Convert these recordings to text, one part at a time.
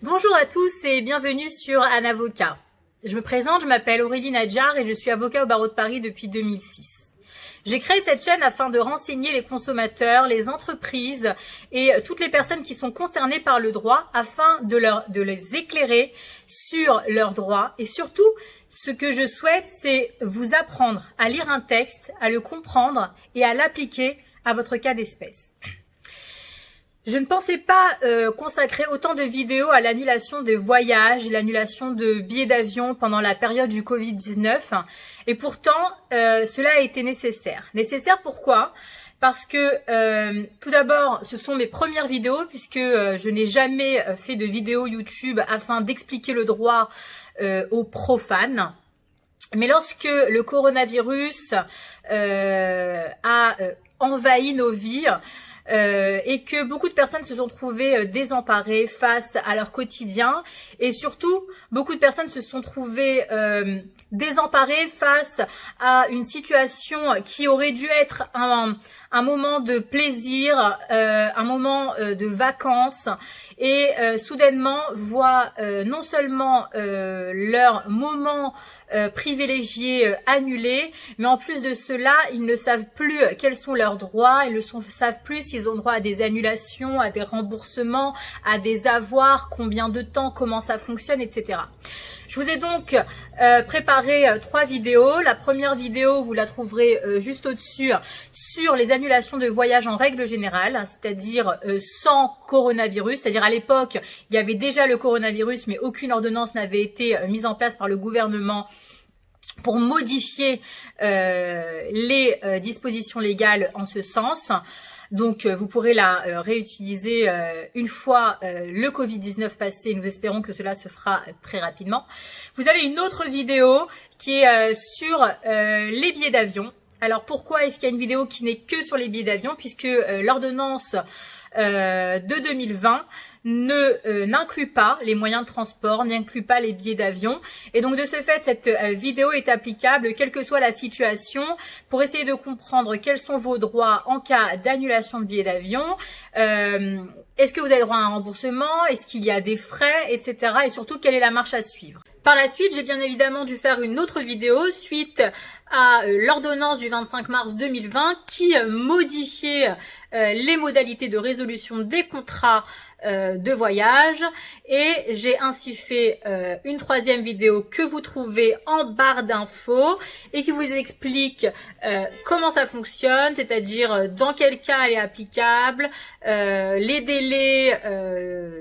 Bonjour à tous et bienvenue sur Un Avocat. Je me présente, je m'appelle Aurélie Nadjar et je suis avocat au barreau de Paris depuis 2006. J'ai créé cette chaîne afin de renseigner les consommateurs, les entreprises et toutes les personnes qui sont concernées par le droit afin de les éclairer sur leurs droits. Et surtout, ce que je souhaite, c'est vous apprendre à lire un texte, à le comprendre et à l'appliquer à votre cas d'espèce. Je ne pensais pas consacrer autant de vidéos à l'annulation de voyages, l'annulation de billets d'avion pendant la période du Covid-19. Et pourtant, cela a été nécessaire. Nécessaire pourquoi ? Parce que tout d'abord, ce sont mes premières vidéos puisque je n'ai jamais fait de vidéo YouTube afin d'expliquer le droit aux profanes. Mais lorsque le coronavirus a envahi nos vies, et que beaucoup de personnes se sont trouvées désemparées face à leur quotidien et surtout beaucoup de personnes se sont trouvées désemparées face à une situation qui aurait dû être un moment de plaisir, un moment de vacances et soudainement voient non seulement leur moment privilégié annulé, mais en plus de cela, ils ne savent plus quels sont leurs droits, ils ne savent plus s'ils ont droit à des annulations, à des remboursements, à des avoirs, combien de temps, comment ça fonctionne, etc. Je vous ai donc préparé 3 vidéos. La première vidéo, vous la trouverez juste au-dessus sur les annulations de voyage en règle générale, c'est-à-dire sans coronavirus. C'est-à-dire à l'époque, il y avait déjà le coronavirus, mais aucune ordonnance n'avait été mise en place par le gouvernement pour modifier les dispositions légales en ce sens. Donc, vous pourrez la réutiliser une fois le Covid-19 passé. Nous espérons que cela se fera très rapidement. Vous avez une autre vidéo qui est sur les billets d'avion. Alors, pourquoi est-ce qu'il y a une vidéo qui n'est que sur les billets d'avion? Puisque l'ordonnance de 2020 n'inclut pas les moyens de transport, n'inclut pas les billets d'avion. Et donc de ce fait, cette vidéo est applicable quelle que soit la situation pour essayer de comprendre quels sont vos droits en cas d'annulation de billets d'avion. Est-ce que vous avez droit à un remboursement? Est-ce qu'il y a des frais, etc. Et surtout, quelle est la marche à suivre? Par la suite, j'ai bien évidemment dû faire une autre vidéo suite à l'ordonnance du 25 mars 2020 qui modifiait les modalités de résolution des contrats de voyage et j'ai ainsi fait une 3e vidéo que vous trouvez en barre d'infos et qui vous explique comment ça fonctionne, c'est-à-dire dans quel cas elle est applicable, les délais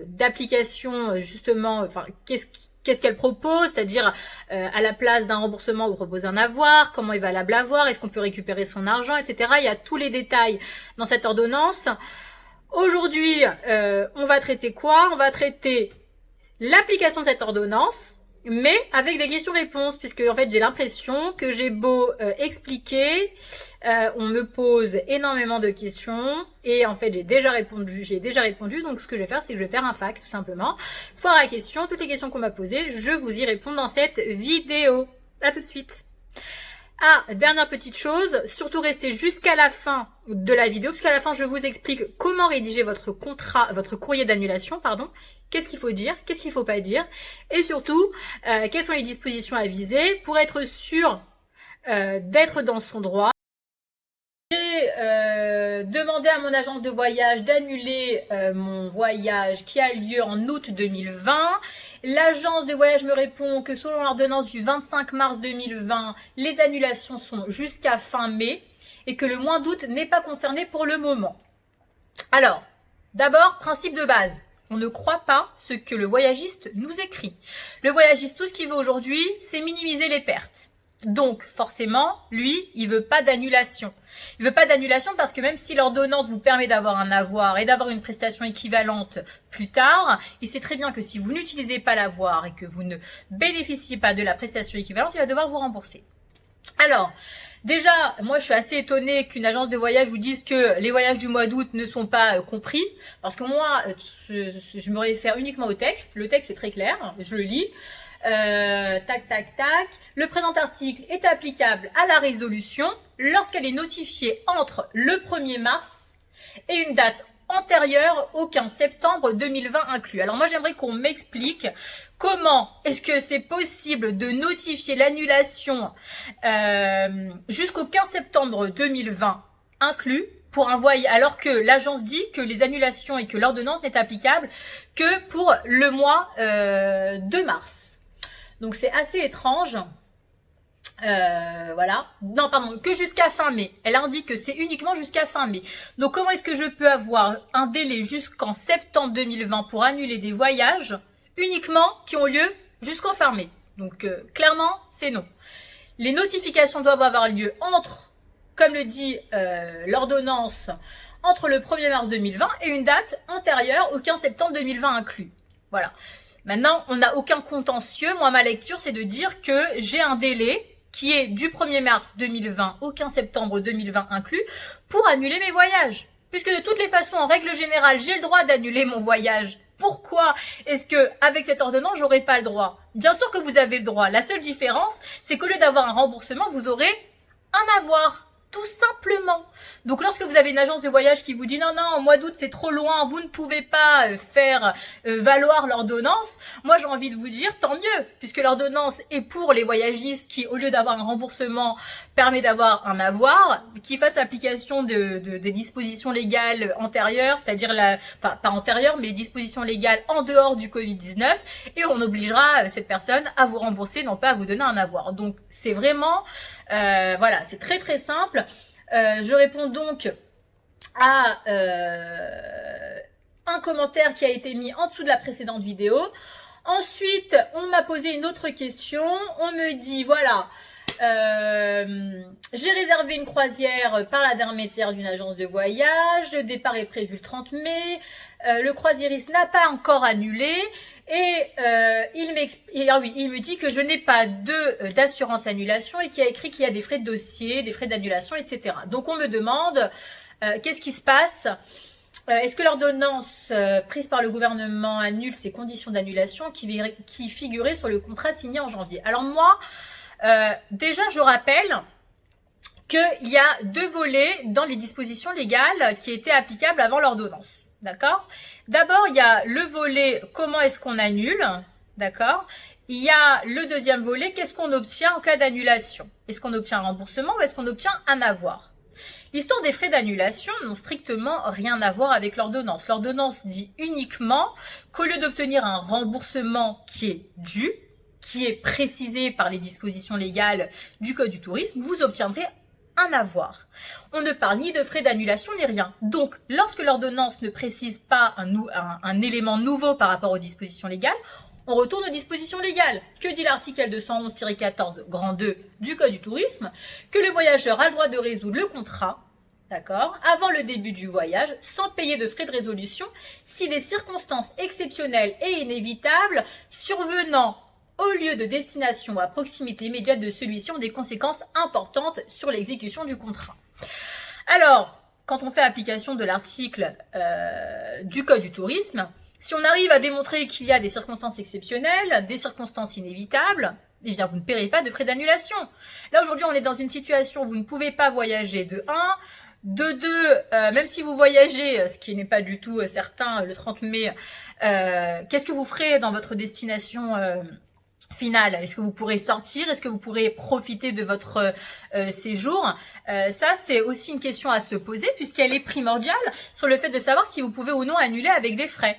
d'application justement, enfin qu'est-ce qu'elle propose, c'est-à-dire à la place d'un remboursement, vous propose un avoir, comment est valable l'avoir, est-ce qu'on peut récupérer son argent, etc. Il y a tous les détails dans cette ordonnance. Aujourd'hui, on va traiter quoi? On va traiter l'application de cette ordonnance, mais avec des questions-réponses, puisque en fait j'ai l'impression que j'ai beau expliquer, on me pose énormément de questions et en fait j'ai déjà répondu. Donc ce que je vais faire, c'est que je vais faire un fac tout simplement. Foire à questions, toutes les questions qu'on m'a posées, je vous y réponds dans cette vidéo. À tout de suite. Ah, dernière petite chose, surtout restez jusqu'à la fin de la vidéo, puisqu'à la fin, je vous explique comment rédiger votre courrier d'annulation, pardon. Qu'est-ce qu'il faut dire, qu'est-ce qu'il faut pas dire, et surtout, quelles sont les dispositions à viser pour être sûr d'être dans son droit. J'ai demandé à mon agence de voyage d'annuler mon voyage qui a lieu en août 2020. L'agence de voyage me répond que selon l'ordonnance du 25 mars 2020, les annulations sont jusqu'à fin mai et que le mois d'août n'est pas concerné pour le moment. Alors, d'abord, principe de base. On ne croit pas ce que le voyagiste nous écrit. Le voyagiste, tout ce qu'il veut aujourd'hui, c'est minimiser les pertes. Donc, forcément, lui, il veut pas d'annulation. Il veut pas d'annulation parce que même si l'ordonnance vous permet d'avoir un avoir et d'avoir une prestation équivalente plus tard, il sait très bien que si vous n'utilisez pas l'avoir et que vous ne bénéficiez pas de la prestation équivalente, il va devoir vous rembourser. Alors, déjà, moi je suis assez étonnée qu'une agence de voyage vous dise que les voyages du mois d'août ne sont pas compris, parce que moi, je me réfère uniquement au texte. Le texte est très clair, je le lis. Tac, tac, tac. Le présent article est applicable à la résolution lorsqu'elle est notifiée entre le 1er mars et une date antérieur au 15 septembre 2020 inclus. Alors moi j'aimerais qu'on m'explique comment est-ce que c'est possible de notifier l'annulation jusqu'au 15 septembre 2020 inclus pour un voyage, alors que l'agence dit que les annulations et que l'ordonnance n'est applicable que pour le mois de mars. Donc c'est assez étrange. Voilà. Non, pardon, que jusqu'à fin mai. Elle indique que c'est uniquement jusqu'à fin mai. Donc comment est-ce que je peux avoir un délai jusqu'en septembre 2020 pour annuler des voyages uniquement qui ont lieu jusqu'en fin mai? Donc clairement, c'est non. Les notifications doivent avoir lieu entre, comme le dit l'ordonnance, entre le 1er mars 2020 et une date antérieure au 15 septembre 2020 inclus. Voilà. Maintenant, on n'a aucun contentieux. Moi, ma lecture, c'est de dire que j'ai un délai qui est du 1er mars 2020 au 15 septembre 2020 inclus pour annuler mes voyages. Puisque de toutes les façons, en règle générale, j'ai le droit d'annuler mon voyage. Pourquoi est-ce que avec cette ordonnance, j'aurais pas le droit? Bien sûr que vous avez le droit. La seule différence, c'est qu'au lieu d'avoir un remboursement, vous aurez un avoir. Tout simplement. Donc lorsque vous avez une agence de voyage qui vous dit non, au mois d'août c'est trop loin, vous ne pouvez pas faire valoir l'ordonnance, moi j'ai envie de vous dire tant mieux, puisque l'ordonnance est pour les voyagistes qui, au lieu d'avoir un remboursement, permet d'avoir un avoir, qui fasse application des dispositions légales antérieures, c'est-à-dire pas antérieures, mais les dispositions légales en dehors du Covid-19, et on obligera cette personne à vous rembourser, non pas à vous donner un avoir. Donc c'est vraiment, voilà, c'est très très simple. Je réponds donc à un commentaire qui a été mis en dessous de la précédente vidéo. Ensuite, on m'a posé une autre question. On me dit, voilà, j'ai réservé une croisière par l'intermédiaire d'une agence de voyage. Le départ est prévu le 30 mai. Le croisiériste n'a pas encore annulé. Et il me dit que je n'ai pas d'assurance annulation et qu'il a écrit qu'il y a des frais de dossier, des frais d'annulation, etc. Donc on me demande qu'est-ce qui se passe. Est-ce que l'ordonnance prise par le gouvernement annule ces conditions d'annulation qui figuraient sur le contrat signé en janvier? Alors moi, déjà je rappelle qu'il y a 2 volets dans les dispositions légales qui étaient applicables avant l'ordonnance. D'accord? D'abord, il y a le volet comment est-ce qu'on annule, d'accord? Il y a le deuxième volet, qu'est-ce qu'on obtient en cas d'annulation? Est-ce qu'on obtient un remboursement ou est-ce qu'on obtient un avoir? L'histoire des frais d'annulation n'ont strictement rien à voir avec l'ordonnance. L'ordonnance dit uniquement qu'au lieu d'obtenir un remboursement qui est dû, qui est précisé par les dispositions légales du Code du tourisme, vous obtiendrez un avoir. On ne parle ni de frais d'annulation ni rien. Donc, lorsque l'ordonnance ne précise pas un élément nouveau par rapport aux dispositions légales, on retourne aux dispositions légales. Que dit l'article L211-14, grand 2 du Code du tourisme? Que le voyageur a le droit de résoudre le contrat, d'accord, avant le début du voyage, sans payer de frais de résolution, si des circonstances exceptionnelles et inévitables survenant au lieu de destination ou à proximité immédiate de celui-ci ont des conséquences importantes sur l'exécution du contrat. Alors, quand on fait application de l'article du Code du tourisme, si on arrive à démontrer qu'il y a des circonstances exceptionnelles, des circonstances inévitables, eh bien vous ne paierez pas de frais d'annulation. Là aujourd'hui on est dans une situation où vous ne pouvez pas voyager de 1, de 2, même si vous voyagez, ce qui n'est pas du tout certain le 30 mai, qu'est-ce que vous ferez dans votre destination finale? Est-ce que vous pourrez sortir? Est-ce que vous pourrez profiter de votre séjour? Ça, c'est aussi une question à se poser puisqu'elle est primordiale sur le fait de savoir si vous pouvez ou non annuler avec des frais.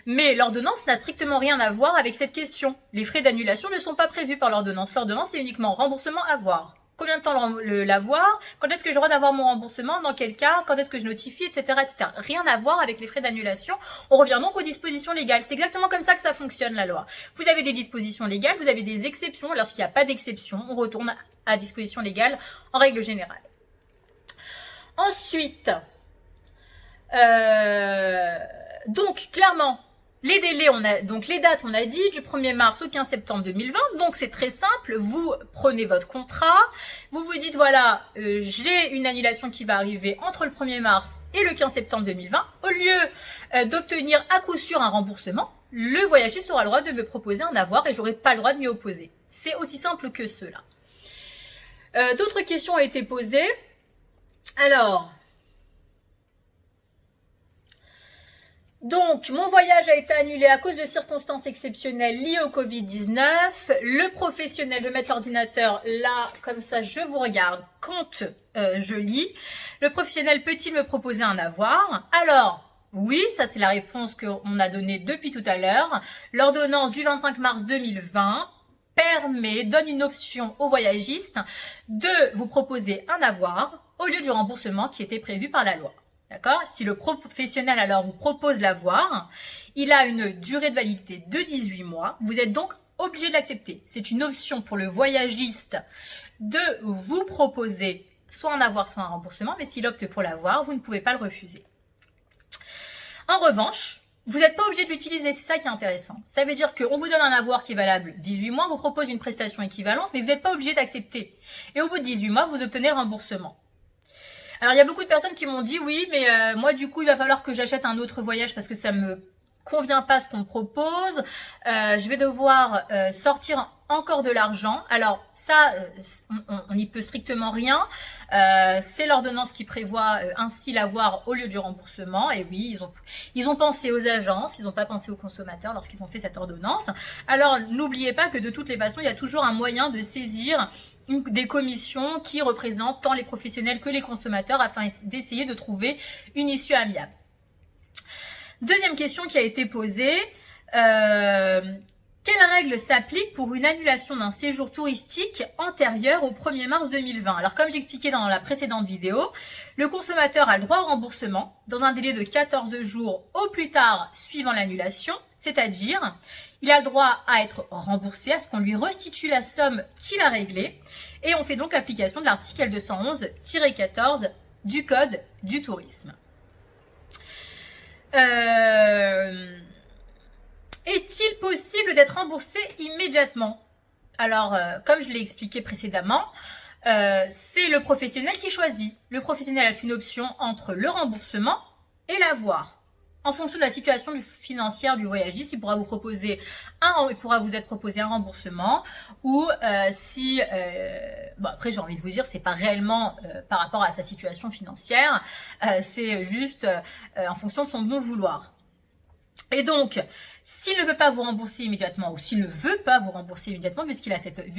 Mais l'ordonnance n'a strictement rien à voir avec cette question. Les frais d'annulation ne sont pas prévus par l'ordonnance. L'ordonnance, c'est uniquement remboursement avoir. Combien de temps l'avoir? Quand est-ce que j'ai le droit d'avoir mon remboursement? Dans quel cas? Quand est-ce que je notifie? Etc., etc. Rien à voir avec les frais d'annulation. On revient donc aux dispositions légales. C'est exactement comme ça que ça fonctionne, la loi. Vous avez des dispositions légales, vous avez des exceptions. Lorsqu'il n'y a pas d'exception, on retourne à dispositions légales en règle générale. Ensuite, donc clairement, les délais, donc les dates, on a dit, du 1er mars au 15 septembre 2020. Donc, c'est très simple. Vous prenez votre contrat. Vous vous dites, voilà, j'ai une annulation qui va arriver entre le 1er mars et le 15 septembre 2020. Au lieu d'obtenir à coup sûr un remboursement, le voyagiste aura le droit de me proposer un avoir et j'aurai pas le droit de m'y opposer. C'est aussi simple que cela. D'autres questions ont été posées. Alors... Donc, mon voyage a été annulé à cause de circonstances exceptionnelles liées au Covid-19. Le professionnel, je vais mettre l'ordinateur là, comme ça je vous regarde quand je lis. Le professionnel peut-il me proposer un avoir? Alors, oui, ça c'est la réponse qu'on a donnée depuis tout à l'heure. L'ordonnance du 25 mars 2020 donne une option aux voyagistes de vous proposer un avoir au lieu du remboursement qui était prévu par la loi. D'accord? Si le professionnel alors vous propose l'avoir, il a une durée de validité de 18 mois. Vous êtes donc obligé de l'accepter. C'est une option pour le voyagiste de vous proposer soit un avoir, soit un remboursement, mais s'il opte pour l'avoir, vous ne pouvez pas le refuser. En revanche, vous n'êtes pas obligé de l'utiliser, c'est ça qui est intéressant. Ça veut dire qu'on vous donne un avoir qui est valable 18 mois, on vous propose une prestation équivalente, mais vous n'êtes pas obligé d'accepter. Et au bout de 18 mois, vous obtenez le remboursement. Alors, il y a beaucoup de personnes qui m'ont dit, oui, mais moi, du coup, il va falloir que j'achète un autre voyage parce que ça me convient pas ce qu'on me propose. Je vais devoir sortir encore de l'argent. Alors, ça, on n'y peut strictement rien. C'est l'ordonnance qui prévoit ainsi l'avoir au lieu du remboursement. Et oui, ils ont pensé aux agences, ils n'ont pas pensé aux consommateurs lorsqu'ils ont fait cette ordonnance. Alors, n'oubliez pas que de toutes les façons, il y a toujours un moyen de saisir des commissions qui représentent tant les professionnels que les consommateurs afin d'essayer de trouver une issue amiable. Deuxième question qui a été posée, quelles règles s'appliquent pour une annulation d'un séjour touristique antérieur au 1er mars 2020? Alors comme j'expliquais dans la précédente vidéo, le consommateur a le droit au remboursement dans un délai de 14 jours au plus tard suivant l'annulation, c'est-à-dire il a le droit à être remboursé, à ce qu'on lui restitue la somme qu'il a réglée, et on fait donc application de l'article L211-14 du Code du tourisme. Est-il possible d'être remboursé immédiatement? Alors, comme je l'ai expliqué précédemment, c'est le professionnel qui choisit. Le professionnel a une option entre le remboursement et l'avoir. En fonction de la situation financière du voyagiste, il pourra vous être proposé un remboursement ou si bon après j'ai envie de vous dire c'est pas réellement par rapport à sa situation financière, c'est juste en fonction de son bon vouloir. Et donc, s'il ne peut pas vous rembourser immédiatement ou s'il ne veut pas vous rembourser immédiatement vu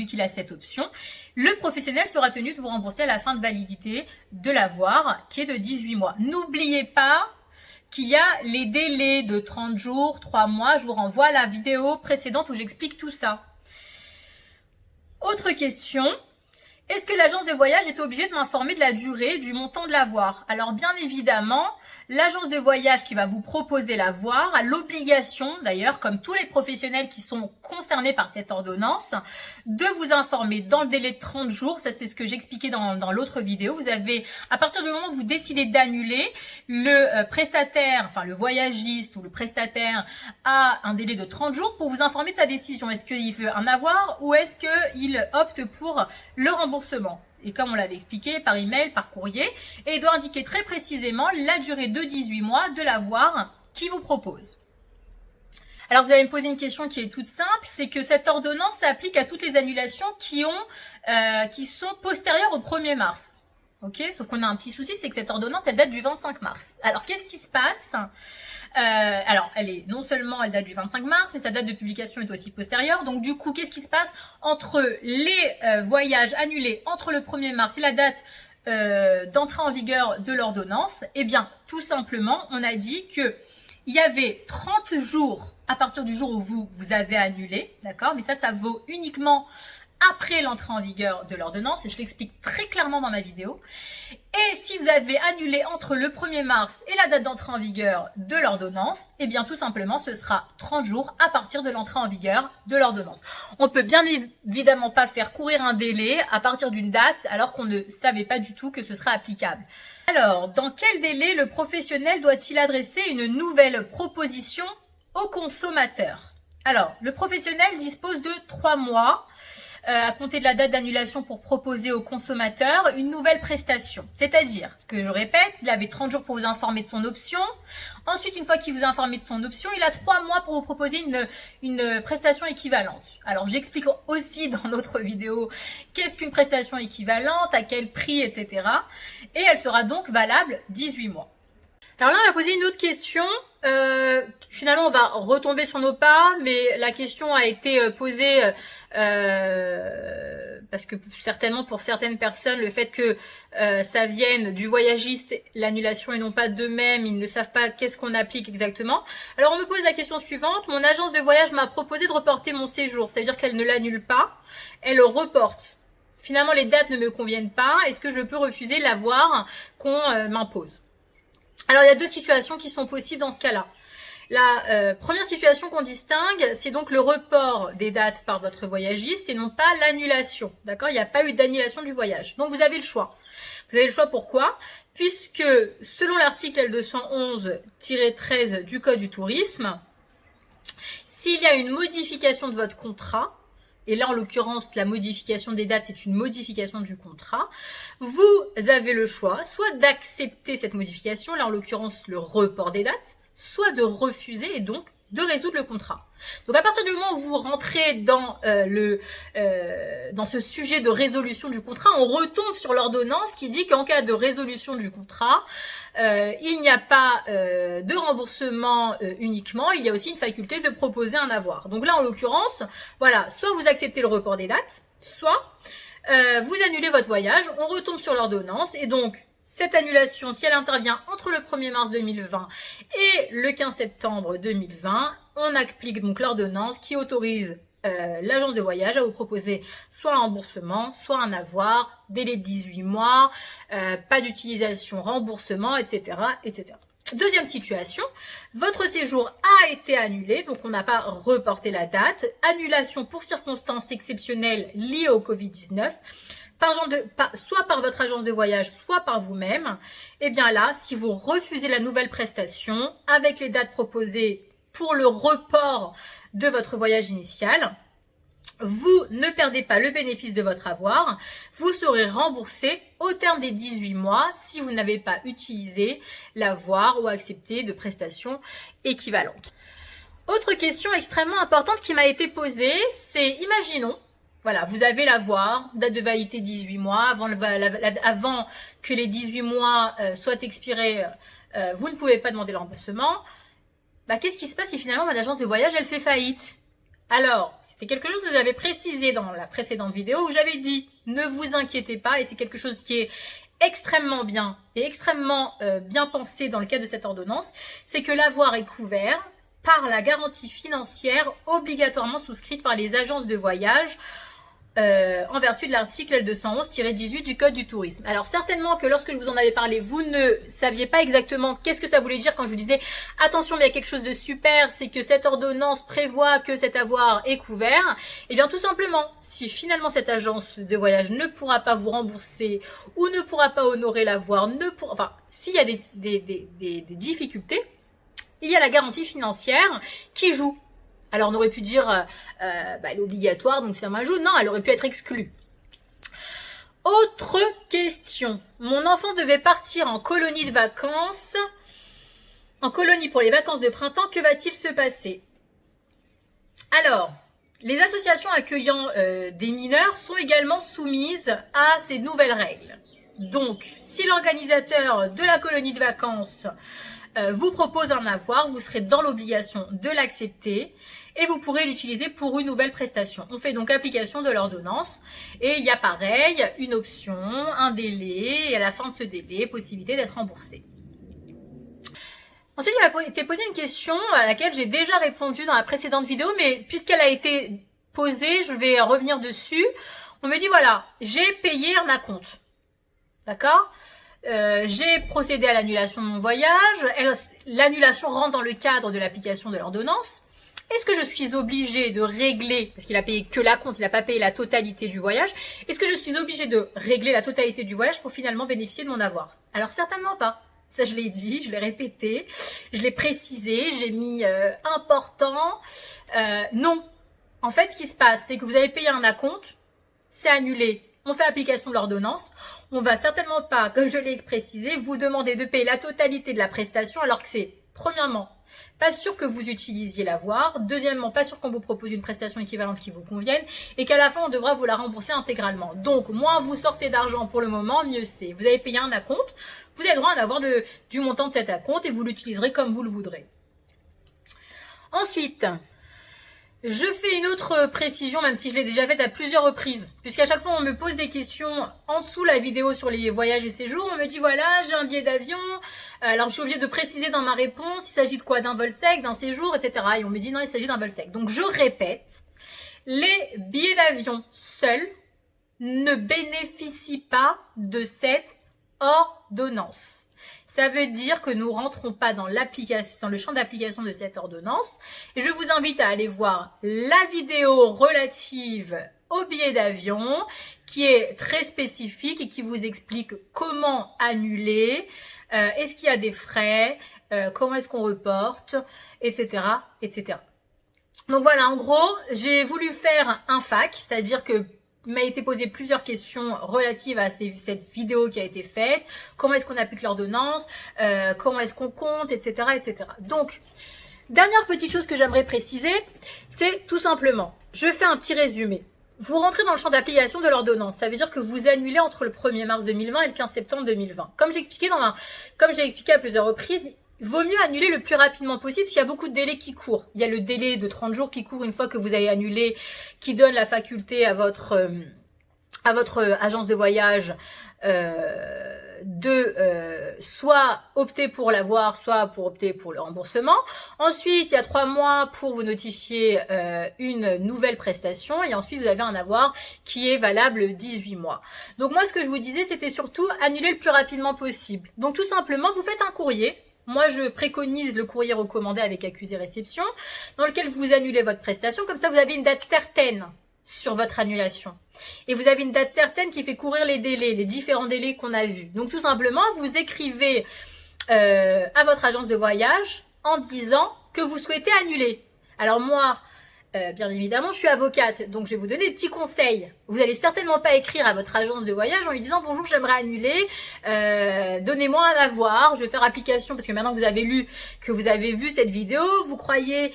qu'il a cette option, le professionnel sera tenu de vous rembourser à la fin de validité de l'avoir qui est de 18 mois. N'oubliez pas qu'il y a les délais de 30 jours, 3 mois. Je vous renvoie à la vidéo précédente où j'explique tout ça. Autre question. Est-ce que l'agence de voyage est obligée de m'informer de la durée, du montant de l'avoir? Alors bien évidemment, l'agence de voyage qui va vous proposer l'avoir a l'obligation, d'ailleurs, comme tous les professionnels qui sont concernés par cette ordonnance, de vous informer dans le délai de 30 jours. Ça, c'est ce que j'expliquais dans l'autre vidéo. Vous avez, à partir du moment où vous décidez d'annuler, le prestataire, enfin le voyagiste ou le prestataire a un délai de 30 jours pour vous informer de sa décision. Est-ce qu'il veut un avoir ou est-ce qu'il opte pour le remboursement? Et comme on l'avait expliqué, par email, par courrier, et il doit indiquer très précisément la durée de 18 mois de l'avoir qu'il vous propose. Alors vous allez me poser une question qui est toute simple, c'est que cette ordonnance s'applique à toutes les annulations qui sont postérieures au 1er mars. Ok, sauf qu'on a un petit souci, c'est que cette ordonnance, elle date du 25 mars. Alors qu'est-ce qui se passe? Alors, non seulement elle date du 25 mars, mais sa date de publication est aussi postérieure. Donc du coup, qu'est-ce qui se passe entre les voyages annulés entre le 1er mars et la date d'entrée en vigueur de l'ordonnance? Eh bien, tout simplement, on a dit que il y avait 30 jours à partir du jour où vous avez annulé, d'accord? Mais ça vaut uniquement après l'entrée en vigueur de l'ordonnance, et je l'explique très clairement dans ma vidéo. Et si vous avez annulé entre le 1er mars et la date d'entrée en vigueur de l'ordonnance, eh bien tout simplement ce sera 30 jours à partir de l'entrée en vigueur de l'ordonnance. On peut bien évidemment pas faire courir un délai à partir d'une date alors qu'on ne savait pas du tout que ce sera applicable. Alors, dans quel délai le professionnel doit-il adresser une nouvelle proposition au consommateur? Alors, le professionnel dispose de 3 mois à compter de la date d'annulation pour proposer au consommateur une nouvelle prestation. C'est-à-dire que, je répète, il avait 30 jours pour vous informer de son option. Ensuite, une fois qu'il vous a informé de son option, il a 3 mois pour vous proposer une prestation équivalente. Alors, j'explique aussi dans notre vidéo qu'est-ce qu'une prestation équivalente, à quel prix, etc. Et elle sera donc valable 18 mois. Alors là, on va poser une autre question. Finalement, on va retomber sur nos pas, mais la question a été posée parce que certainement pour certaines personnes, le fait que ça vienne du voyagiste, l'annulation et non pas d'eux-mêmes, ils ne savent pas qu'est-ce qu'on applique exactement. Alors on me pose la question suivante. Mon agence de voyage m'a proposé de reporter mon séjour. Ça veut dire qu'elle ne l'annule pas, elle le reporte. Finalement, les dates ne me conviennent pas. Est-ce que je peux refuser l'avoir qu'on m'impose ? Alors, il y a deux situations qui sont possibles dans ce cas-là. La première situation qu'on distingue, c'est donc le report des dates par votre voyagiste et non pas l'annulation. D'accord ? Il n'y a pas eu d'annulation du voyage. Donc, vous avez le choix. Vous avez le choix pourquoi ? Puisque, selon l'article L211-13 du Code du tourisme, s'il y a une modification de votre contrat, et là, en l'occurrence, la modification des dates, c'est une modification du contrat. Vous avez le choix, soit d'accepter cette modification, là, en l'occurrence, le report des dates, soit de refuser et donc de résoudre le contrat. Donc, à partir du moment où vous rentrez dans dans ce sujet de résolution du contrat, on retombe sur l'ordonnance qui dit qu'en cas de résolution du contrat, il n'y a pas de remboursement uniquement, il y a aussi une faculté de proposer un avoir. Donc là, en l'occurrence, voilà, soit vous acceptez le report des dates, soit vous annulez votre voyage, on retombe sur l'ordonnance et donc cette annulation, si elle intervient entre le 1er mars 2020 et le 15 septembre 2020, on applique donc l'ordonnance qui autorise l'agence de voyage à vous proposer soit un remboursement, soit un avoir, délai de 18 mois, pas d'utilisation, remboursement, etc., etc. Deuxième situation, votre séjour a été annulé, donc on n'a pas reporté la date. Annulation pour circonstances exceptionnelles liées au Covid-19. Soit par votre agence de voyage, soit par vous-même, et bien là, si vous refusez la nouvelle prestation avec les dates proposées pour le report de votre voyage initial, vous ne perdez pas le bénéfice de votre avoir, vous serez remboursé au terme des 18 mois si vous n'avez pas utilisé l'avoir ou accepté de prestations équivalentes. Autre question extrêmement importante qui m'a été posée, c'est imaginons, voilà, vous avez l'avoir, date de validité 18 mois, avant que les 18 mois soient expirés, vous ne pouvez pas demander le remboursement. Qu'est-ce qui se passe si finalement votre agence de voyage, elle fait faillite ? Alors, c'était quelque chose que j'avais précisé dans la précédente vidéo où j'avais dit, ne vous inquiétez pas, et c'est quelque chose qui est extrêmement bien et extrêmement bien pensé dans le cadre de cette ordonnance, c'est que l'avoir est couvert par la garantie financière obligatoirement souscrite par les agences de voyage en vertu de l'article L211-18 du Code du tourisme. Alors certainement que lorsque je vous en avais parlé, vous ne saviez pas exactement qu'est-ce que ça voulait dire quand je vous disais attention, mais il y a quelque chose de super, c'est que cette ordonnance prévoit que cet avoir est couvert. Et bien tout simplement, si finalement cette agence de voyage ne pourra pas vous rembourser ou ne pourra pas honorer l'avoir, s'il y a des difficultés, il y a la garantie financière qui joue. Alors on aurait pu dire elle est obligatoire, donc finalement elle joue. Non, elle aurait pu être exclue. Autre question. Mon enfant devait partir en colonie de vacances, en colonie pour les vacances de printemps. Que va-t-il se passer ? Alors, les associations accueillant des mineurs sont également soumises à ces nouvelles règles. Donc, si l'organisateur de la colonie de vacances vous propose un avoir, vous serez dans l'obligation de l'accepter et vous pourrez l'utiliser pour une nouvelle prestation. On fait donc application de l'ordonnance et il y a pareil, une option, un délai et à la fin de ce délai, possibilité d'être remboursé. Ensuite, il m'a été posé une question à laquelle j'ai déjà répondu dans la précédente vidéo, mais puisqu'elle a été posée, je vais revenir dessus. On me dit voilà, j'ai payé un acompte. D'accord ? J'ai procédé à l'annulation de mon voyage. L'annulation rentre dans le cadre de l'application de l'ordonnance. Est-ce que je suis obligée de régler, parce qu'il a payé que l'acompte, il n'a pas payé la totalité du voyage, est-ce que je suis obligée de régler la totalité du voyage pour finalement bénéficier de mon avoir ? Alors certainement pas. Ça, je l'ai dit, je l'ai répété, je l'ai précisé, j'ai mis important. Non. En fait, ce qui se passe, c'est que vous avez payé un acompte, c'est annulé. On fait application de l'ordonnance. On va certainement pas, comme je l'ai précisé, vous demander de payer la totalité de la prestation alors que c'est, premièrement, pas sûr que vous utilisiez l'avoir. Deuxièmement, pas sûr qu'on vous propose une prestation équivalente qui vous convienne et qu'à la fin, on devra vous la rembourser intégralement. Donc, moins vous sortez d'argent pour le moment, mieux c'est. Vous avez payé un acompte, vous avez le droit d'avoir du montant de cet acompte et vous l'utiliserez comme vous le voudrez. Ensuite, je fais une autre précision, même si je l'ai déjà faite à plusieurs reprises, puisqu'à chaque fois on me pose des questions en dessous la vidéo sur les voyages et séjours, on me dit voilà, j'ai un billet d'avion, alors je suis obligée de préciser dans ma réponse, il s'agit de quoi, d'un vol sec, d'un séjour, etc. Et on me dit non, il s'agit d'un vol sec. Donc je répète, les billets d'avion seuls ne bénéficient pas de cette ordonnance. Ça veut dire que nous rentrons pas dans le champ d'application de cette ordonnance. Et je vous invite à aller voir la vidéo relative au billet d'avion, qui est très spécifique et qui vous explique comment annuler, est-ce qu'il y a des frais, comment est-ce qu'on reporte, etc., etc. Donc voilà, en gros, j'ai voulu faire un FAQ, c'est-à-dire que m'a été posé plusieurs questions relatives à cette vidéo qui a été faite. Comment est-ce qu'on applique l'ordonnance, comment est-ce qu'on compte, etc., etc. Donc, dernière petite chose que j'aimerais préciser, c'est tout simplement, je fais un petit résumé. Vous rentrez dans le champ d'application de l'ordonnance. Ça veut dire que vous annulez entre le 1er mars 2020 et le 15 septembre 2020. Comme j'ai expliqué à plusieurs reprises, il vaut mieux annuler le plus rapidement possible s'il y a beaucoup de délais qui courent. Il y a le délai de 30 jours qui court une fois que vous avez annulé, qui donne la faculté à votre agence de voyage soit opter pour l'avoir, soit pour opter pour le remboursement. Ensuite, il y a 3 mois pour vous notifier une nouvelle prestation et ensuite vous avez un avoir qui est valable 18 mois. Donc moi, ce que je vous disais, c'était surtout annuler le plus rapidement possible. Donc tout simplement, vous faites un courrier. Moi, je préconise le courrier recommandé avec accusé-réception, dans lequel vous annulez votre prestation. Comme ça, vous avez une date certaine sur votre annulation. Et vous avez une date certaine qui fait courir les délais, les différents délais qu'on a vus. Donc, tout simplement, vous écrivez à votre agence de voyage en disant que vous souhaitez annuler. Alors moi, bien évidemment, je suis avocate, donc je vais vous donner des petits conseils. Vous allez certainement pas écrire à votre agence de voyage en lui disant bonjour, j'aimerais annuler, donnez-moi un avoir, je vais faire application, parce que maintenant que vous avez vu cette vidéo, vous croyez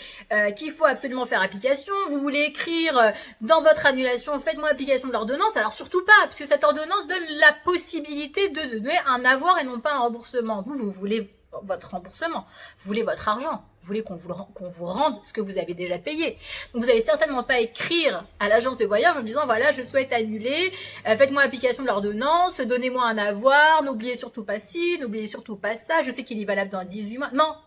qu'il faut absolument faire application, vous voulez écrire dans votre annulation, faites-moi application de l'ordonnance. Alors surtout pas, parce que cette ordonnance donne la possibilité de donner un avoir et non pas un remboursement. Vous voulez votre remboursement, vous voulez votre argent. Vous voulez qu'on vous rende ce que vous avez déjà payé. Donc vous n'allez certainement pas écrire à l'agence de voyage en disant voilà, je souhaite annuler, faites-moi application de l'ordonnance, donnez-moi un avoir, n'oubliez surtout pas ci, n'oubliez surtout pas ça, je sais qu'il est valable dans 18 mois. Non,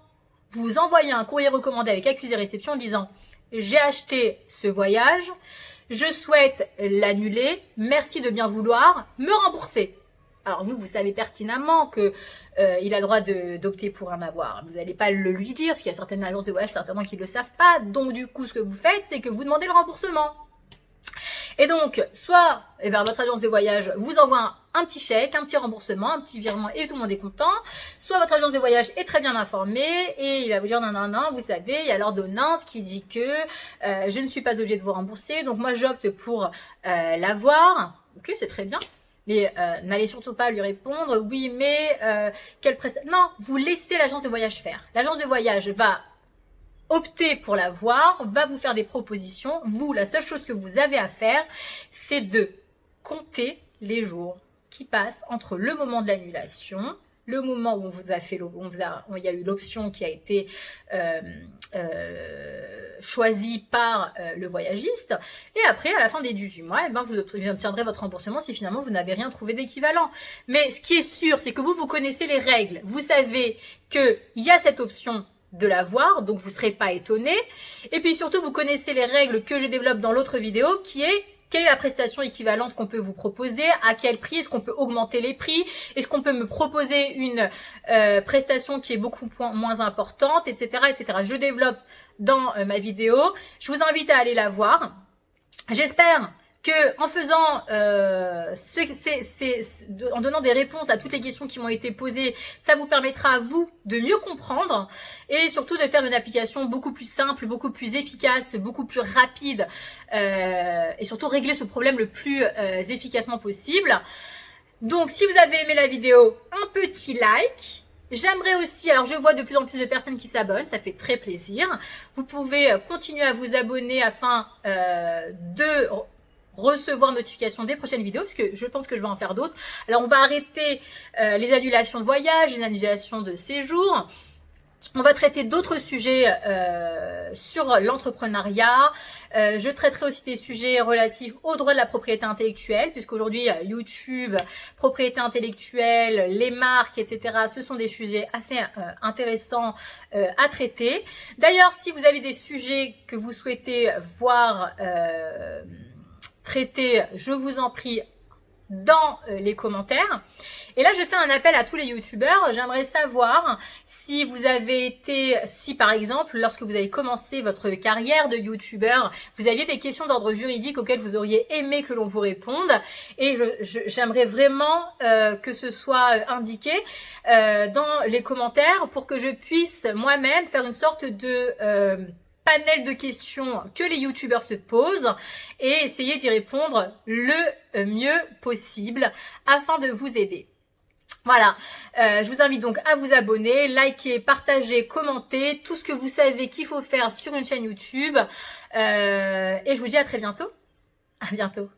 vous envoyez un courrier recommandé avec accusé-réception en disant j'ai acheté ce voyage, je souhaite l'annuler, merci de bien vouloir me rembourser. Alors vous savez pertinemment que il a le droit d'opter pour un avoir. Vous n'allez pas le lui dire, parce qu'il y a certaines agences de voyage certainement qui ne le savent pas. Donc du coup, ce que vous faites, c'est que vous demandez le remboursement. Et donc, soit votre agence de voyage vous envoie un petit chèque, un petit remboursement, un petit virement et tout le monde est content. Soit votre agence de voyage est très bien informé et il va vous dire non, vous savez, il y a l'ordonnance qui dit que je ne suis pas obligée de vous rembourser. Donc moi, j'opte pour l'avoir. Ok, c'est très bien. Mais n'allez surtout pas lui répondre oui mais quelle prestation. Non, vous laissez l'agence de voyage faire. L'agence de voyage va opter pour l'avoir, va vous faire des propositions. Vous, la seule chose que vous avez à faire, c'est de compter les jours qui passent entre le moment de l'annulation, le moment où on vous a fait, il y a eu l'option qui a été choisie par le voyagiste, et après, à la fin des 18 mois, vous obtiendrez votre remboursement si finalement vous n'avez rien trouvé d'équivalent. Mais ce qui est sûr, c'est que vous connaissez les règles. Vous savez qu'il y a cette option de l'avoir, donc vous ne serez pas étonné. Et puis surtout, vous connaissez les règles que je développe dans l'autre vidéo, qui est quelle est la prestation équivalente qu'on peut vous proposer, à quel prix, est-ce qu'on peut augmenter les prix, est-ce qu'on peut me proposer une prestation qui est beaucoup moins importante, etc., etc. Je développe dans ma vidéo. Je vous invite à aller la voir. J'espère que en faisant en donnant des réponses à toutes les questions qui m'ont été posées, ça vous permettra à vous de mieux comprendre et surtout de faire une application beaucoup plus simple, beaucoup plus efficace, beaucoup plus rapide et surtout régler ce problème le plus efficacement possible. Donc si vous avez aimé la vidéo, un petit like. J'aimerais aussi, alors je vois de plus en plus de personnes qui s'abonnent, ça fait très plaisir. Vous pouvez continuer à vous abonner afin de recevoir notification des prochaines vidéos, parce que je pense que je vais en faire d'autres. Alors on va arrêter les annulations de voyage, les annulations de séjour. On va traiter d'autres sujets sur l'entrepreneuriat. Je traiterai aussi des sujets relatifs aux droits de la propriété intellectuelle, puisqu'aujourd'hui, YouTube, propriété intellectuelle, les marques, etc., ce sont des sujets assez intéressants à traiter. D'ailleurs, si vous avez des sujets que vous souhaitez voir traités, je vous en prie, dans les commentaires. Et là, je fais un appel à tous les youtubeurs. J'aimerais savoir si vous avez été, si par exemple, lorsque vous avez commencé votre carrière de youtubeur, vous aviez des questions d'ordre juridique auxquelles vous auriez aimé que l'on vous réponde. Et j'aimerais vraiment que ce soit indiqué dans les commentaires pour que je puisse moi-même faire une sorte de panel de questions que les youtubeurs se posent et essayer d'y répondre le mieux possible afin de vous aider. Voilà, je vous invite donc à vous abonner, liker, partager, commenter, tout ce que vous savez qu'il faut faire sur une chaîne YouTube. Et je vous dis à très bientôt. À bientôt.